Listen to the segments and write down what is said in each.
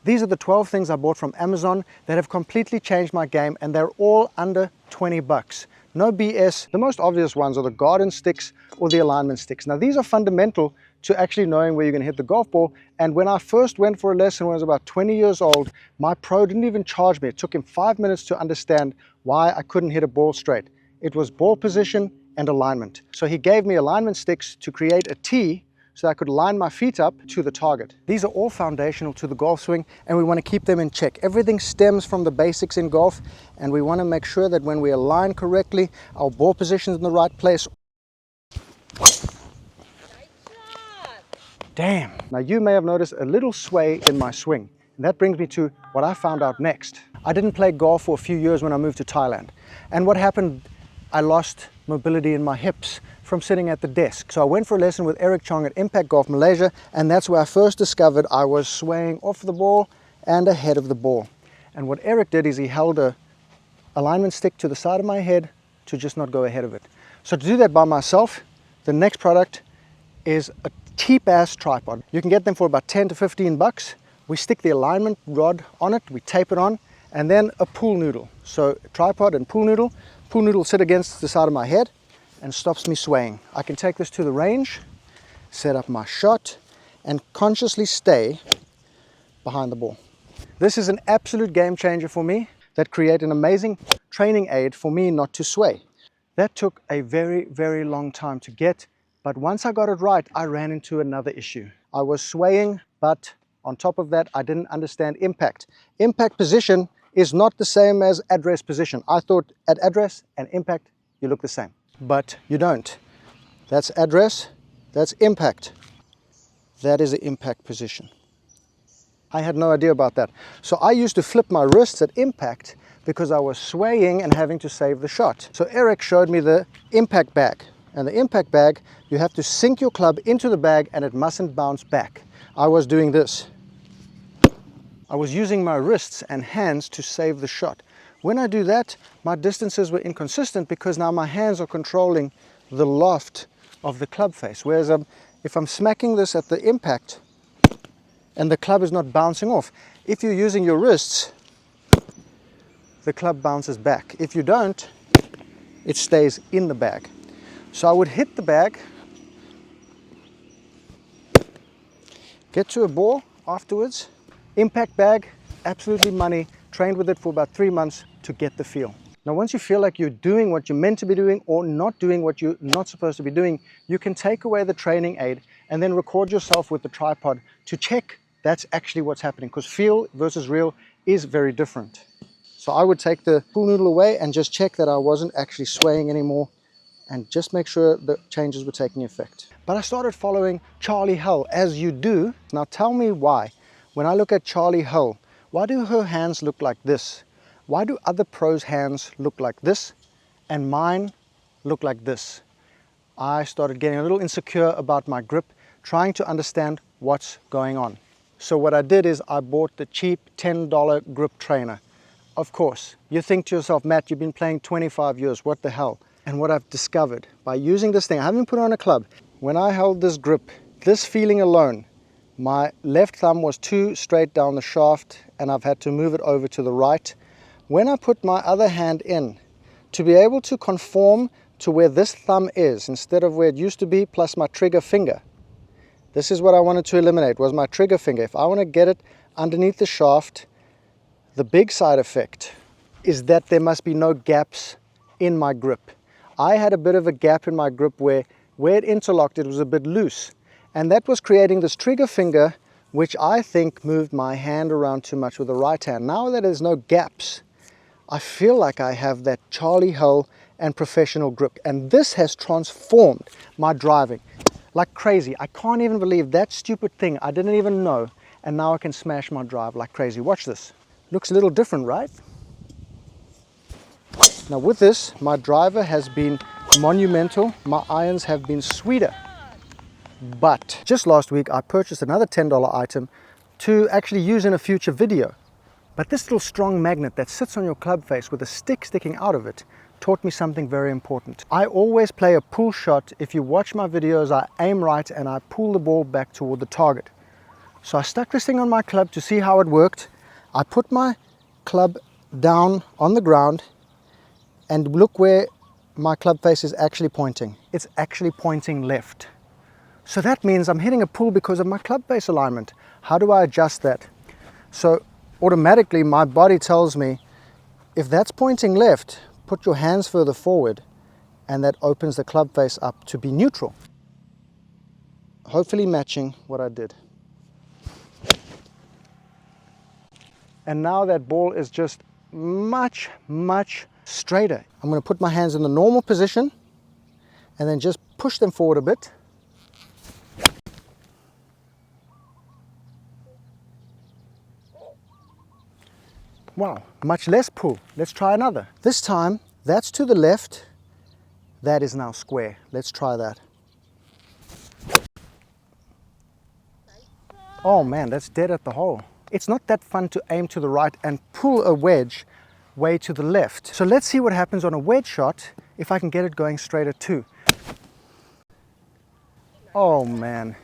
These are the 12 things I bought from Amazon that have completely changed my game, and they're all under 20 bucks. No BS. The most obvious ones are the garden sticks or the alignment sticks. Now these are fundamental to actually knowing where you're going to hit the golf ball. And when I first went for a lesson when I was about 20 years old, my pro didn't even charge me. It took him 5 minutes to understand why I couldn't hit a ball straight. It was ball position and alignment. So he gave me alignment sticks to create a tee so I could line my feet up to the target. These are all foundational to the golf swing, and we want to keep them in check. Everything stems from the basics in golf, and we want to make sure that when we align correctly, our ball position is in the right place. Damn. Now you may have noticed a little sway in my swing, and that brings me to what I found out next. I didn't play golf for a few years when I moved to Thailand, and what happened, I lost mobility in my hips from sitting at the desk. So I went for a lesson with Eric Chong at Impact Golf Malaysia, and that's where I first discovered I was swaying off the ball and ahead of the ball. And what Eric did is he held a alignment stick to the side of my head to just not go ahead of it. So to do that by myself, the next product is a cheap ass tripod. You can get them for about 10 to 15 bucks. We stick the alignment rod on it, we tape it on, and then a pool noodle. So tripod and pool noodle. Pool noodle sit against the side of my head and stops me swaying. I can take this to the range, set up my shot, and consciously stay behind the ball. This is an absolute game changer for me that creates an amazing training aid for me not to sway. That took a very, very long time to get, but once I got it right, I ran into another issue. I was swaying, but on top of that, I didn't understand impact. Impact position is not the same as address position. I thought at address and impact, you look the same. But you don't. That's address, that's impact. That is the impact position. I had no idea about that. So I used to flip my wrists at impact because I was swaying and having to save the shot. So Eric showed me the impact bag. And the impact bag, you have to sink your club into the bag and it mustn't bounce back. I was doing this. I was using my wrists and hands to save the shot. When I do that, my distances were inconsistent because now my hands are controlling the loft of the club face. Whereas if I'm smacking this at the impact and the club is not bouncing off, if you're using your wrists, the club bounces back. If you don't, it stays in the bag. So I would hit the bag, get to a ball afterwards, impact bag, absolutely money, trained with it for about 3 months to get the feel. Now once you feel like you're doing what you're meant to be doing or not doing what you're not supposed to be doing, you can take away the training aid and then record yourself with the tripod to check that's actually what's happening, because feel versus real is very different. So I would take the pool noodle away and just check that I wasn't actually swaying anymore and just make sure the changes were taking effect. But I started following Charlie Hull, as you do. Now tell me why. When I look at Charlie Hull, why do her hands look like this? Why do other pros' hands look like this and mine look like this? I started getting a little insecure about my grip, trying to understand what's going on. So what I did is I bought the cheap $10 grip trainer. Of course, you think to yourself, Matt, you've been playing 25 years, what the hell? And what I've discovered by using this thing, I haven't put on a club. When I held this grip, this feeling alone, my left thumb was too straight down the shaft and I've had to move it over to the right. When I put my other hand in, to be able to conform to where this thumb is instead of where it used to be, plus my trigger finger. This is what I wanted to eliminate, was my trigger finger. If I want to get it underneath the shaft, the big side effect is that there must be no gaps in my grip. I had a bit of a gap in my grip where it interlocked, it was a bit loose. And that was creating this trigger finger, which I think moved my hand around too much with the right hand. Now that there's no gaps, I feel like I have that Charlie Hull and professional grip. And this has transformed my driving like crazy. I can't even believe that stupid thing I didn't even know. And now I can smash my drive like crazy. Watch this. Looks a little different, right? Now with this, my driver has been monumental. My irons have been sweeter. But just last week, I purchased another $10 item to actually use in a future video. But this little strong magnet that sits on your club face with a stick sticking out of it taught me something very important. I always play a pull shot. If you watch my videos, I aim right and I pull the ball back toward the target. So I stuck this thing on my club to see how it worked. I put my club down on the ground and look where my club face is actually pointing. It's actually pointing left. So that means I'm hitting a pull because of my club face alignment. How do I adjust that? So automatically my body tells me, if that's pointing left, put your hands further forward, and that opens the club face up to be neutral. Hopefully matching what I did. And now that ball is just much, much straighter. I'm going to put my hands in the normal position and then just push them forward a bit. Wow, much less pull. Let's try another. This time, that's to the left. That is now square. Let's try that. Oh man, that's dead at the hole. It's not that fun to aim to the right and pull a wedge way to the left. So let's see what happens on a wedge shot if I can get it going straighter too. Oh man.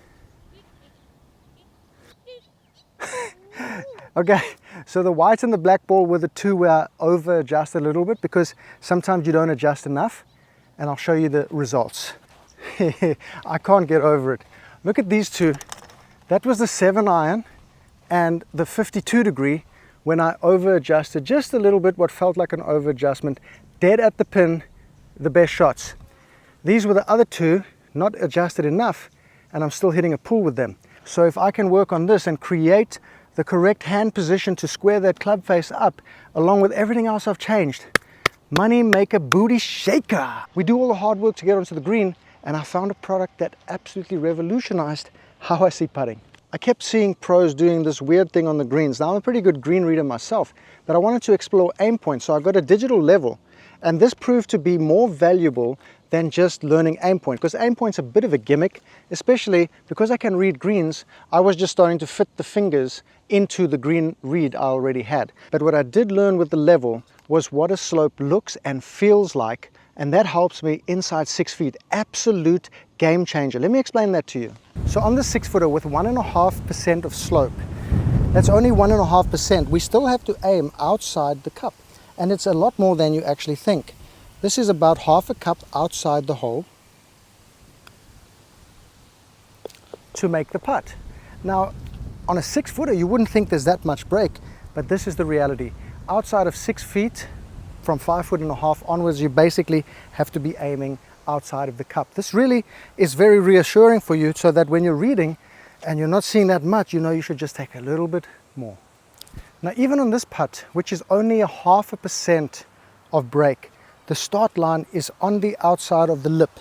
Okay, so the white and the black ball were the two where I over adjusted a little bit because sometimes you don't adjust enough, and I'll show you the results. I can't get over it. Look at these two. That was the 7-iron and the 52 degree when I over adjusted just a little bit, what felt like an over adjustment, dead at the pin, the best shots. These were the other two, not adjusted enough, and I'm still hitting a pull with them. So if I can work on this and create the correct hand position to square that club face up, along with everything else I've changed, money maker, booty shaker. We do all the hard work to get onto the green, and I found a product that absolutely revolutionized how I see putting. I kept seeing pros doing this weird thing on the greens. Now I'm a pretty good green reader myself, but I wanted to explore aim points, so I got a digital level, and this proved to be more valuable than just learning aim point, because aim point's a bit of a gimmick, especially because I can read greens. I was just starting to fit the fingers into the green read I already had. But what I did learn with the level was what a slope looks and feels like, and that helps me inside 6 feet. Absolute game changer. Let me explain that to you. So on the 6-footer with 1.5% of slope, that's only 1.5%, we still have to aim outside the cup, and it's a lot more than you actually think. This is about half a cup outside the hole to make the putt. Now, on a 6-footer, you wouldn't think there's that much break, but this is the reality. Outside of 6 feet, from 5.5 foot onwards, you basically have to be aiming outside of the cup. This really is very reassuring for you, so that when you're reading and you're not seeing that much, you know you should just take a little bit more. Now, even on this putt, which is only 0.5% of break, the start line is on the outside of the lip.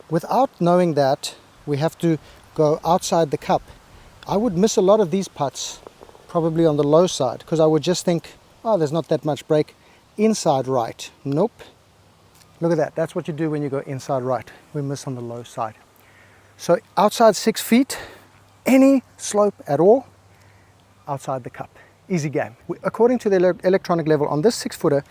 Without knowing that, we have to go outside the cup. I would miss a lot of these putts, probably on the low side, because I would just think, oh, there's not that much break inside right. Nope. Look at that. That's what you do when you go inside right. We miss on the low side. So outside 6 feet, any slope at all, outside the cup. Easy game. According to the electronic level, on this 6-footer,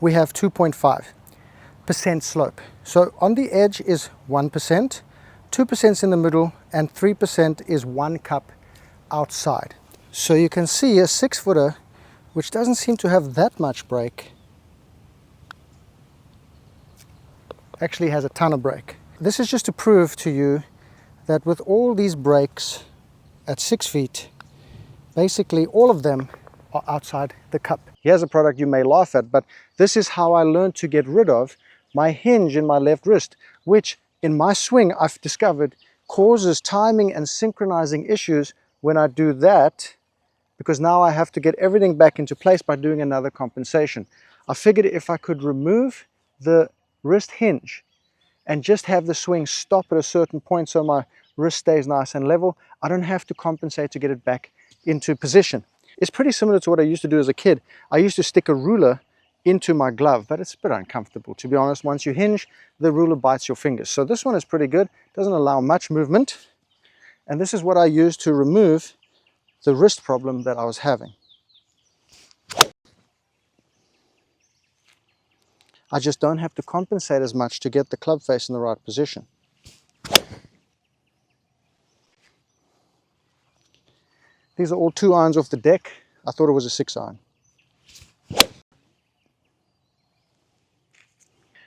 we have 2.5% slope. So on the edge is 1%, 2% is in the middle, and 3% is 1 cup outside. So you can see a 6-footer, which doesn't seem to have that much break, actually has a ton of break. This is just to prove to you that with all these breaks at 6 feet, basically all of them are outside the cup. Here's a product you may laugh at, but this is how I learned to get rid of my hinge in my left wrist, which in my swing I've discovered causes timing and synchronizing issues when I do that, because now I have to get everything back into place by doing another compensation. I figured if I could remove the wrist hinge and just have the swing stop at a certain point so my wrist stays nice and level, I don't have to compensate to get it back into position. It's pretty similar to what I used to do as a kid. I used to stick a ruler into my glove, but it's a bit uncomfortable, to be honest. Once you hinge, the ruler bites your fingers. So this one is pretty good, doesn't allow much movement, and this is what I use to remove the wrist problem that I was having. I just don't have to compensate as much to get the club face in the right position. These are all 2 irons off the deck. I thought it was a 6 iron.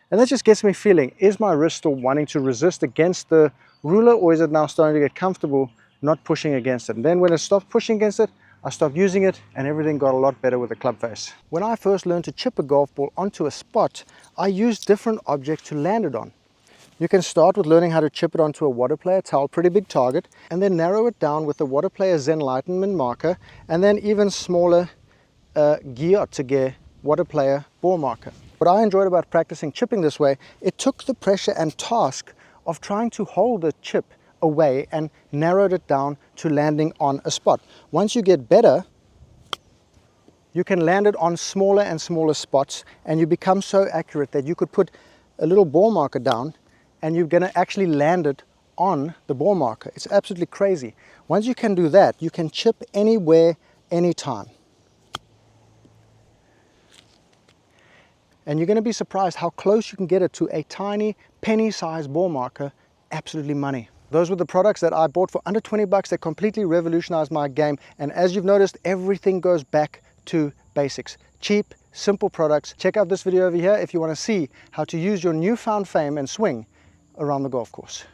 And that just gets me feeling, is my wrist still wanting to resist against the ruler, or is it now starting to get comfortable not pushing against it? And then when it stopped pushing against it, I stopped using it and everything got a lot better with the club face. When I first learned to chip a golf ball onto a spot, I used different objects to land it on. You can start with learning how to chip it onto a water player towel, pretty big target, and then narrow it down with the water player Zen Enlightenment marker, and then even smaller Gear water player ball marker. What I enjoyed about practicing chipping this way, it took the pressure and task of trying to hold the chip away and narrowed it down to landing on a spot. Once you get better, you can land it on smaller and smaller spots, and you become so accurate that you could put a little ball marker down and you're going to actually land it on the ball marker. It's absolutely crazy. Once you can do that, you can chip anywhere, anytime. And you're going to be surprised how close you can get it to a tiny penny-sized ball marker. Absolutely money. Those were the products that I bought for under 20 bucks that completely revolutionized my game. And as you've noticed, everything goes back to basics. Cheap, simple products. Check out this video over here if you want to see how to use your newfound fame and swing around the golf course.